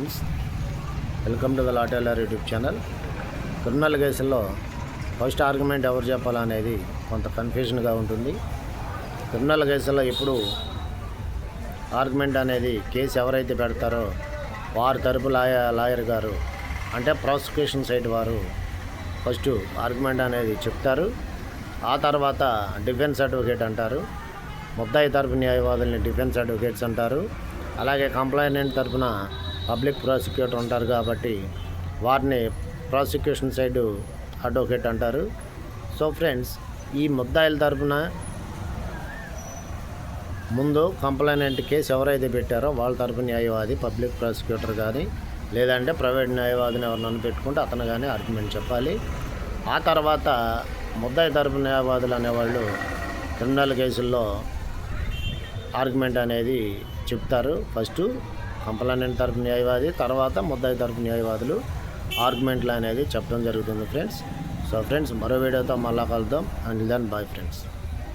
Friends, welcome to the law tailor YouTube channel. Criminal కేసుల్లో first argument ఎవరు చెప్పాలనేది కొంత కన్ఫ్యూజన్గా ఉంటుంది. క్రిమినల్ కేసుల్లో ఇప్పుడు ఆర్గ్యుమెంట్ అనేది కేసు ఎవరైతే పెడతారో వారి తరపు లాయర్ గారు అంటే ప్రాసిక్యూషన్ సైడ్ వారు ఫస్ట్ ఆర్గ్యుమెంట్ అనేది చెప్తారు. ఆ తర్వాత డిఫెన్స్ అడ్వకేట్ అంటారు. ముద్దాయి తరపు న్యాయవాదుల్ని డిఫెన్స్ అడ్వకేట్స్ అంటారు. అలాగే కంప్లైనెంట్ తరపున పబ్లిక్ ప్రాసిక్యూటర్ ఉంటారు కాబట్టి వారిని ప్రాసిక్యూషన్ సైడ్ అడ్వకేట్ అంటారు. సో ఫ్రెండ్స్, ఈ ముద్దాయిల తరపున ముందు కంప్లైనెంట్ కేసు ఎవరైతే పెట్టారో వాళ్ళ తరపు న్యాయవాది పబ్లిక్ ప్రాసిక్యూటర్ కానీ లేదంటే ప్రైవేట్ న్యాయవాదిని ఎవరినైనా పెట్టుకుంటే అతను కానీ ఆర్గ్యుమెంట్ చెప్పాలి. ఆ తర్వాత ముద్దాయి తరపు న్యాయవాదులు అనేవాళ్ళు క్రిమినల్ కేసుల్లో ఆర్గ్యుమెంట్ అనేది చెప్తారు. ఫస్ట్ కంప్లైనెంట్ తరపు న్యాయవాది, తర్వాత ముద్దాయి తరపు న్యాయవాదులు ఆర్గ్యుమెంట్లు అనేది చెప్పడం జరుగుతుంది ఫ్రెండ్స్. సో ఫ్రెండ్స్, మరో వీడియోతో మళ్ళా కలుద్దాం. And then bye friends.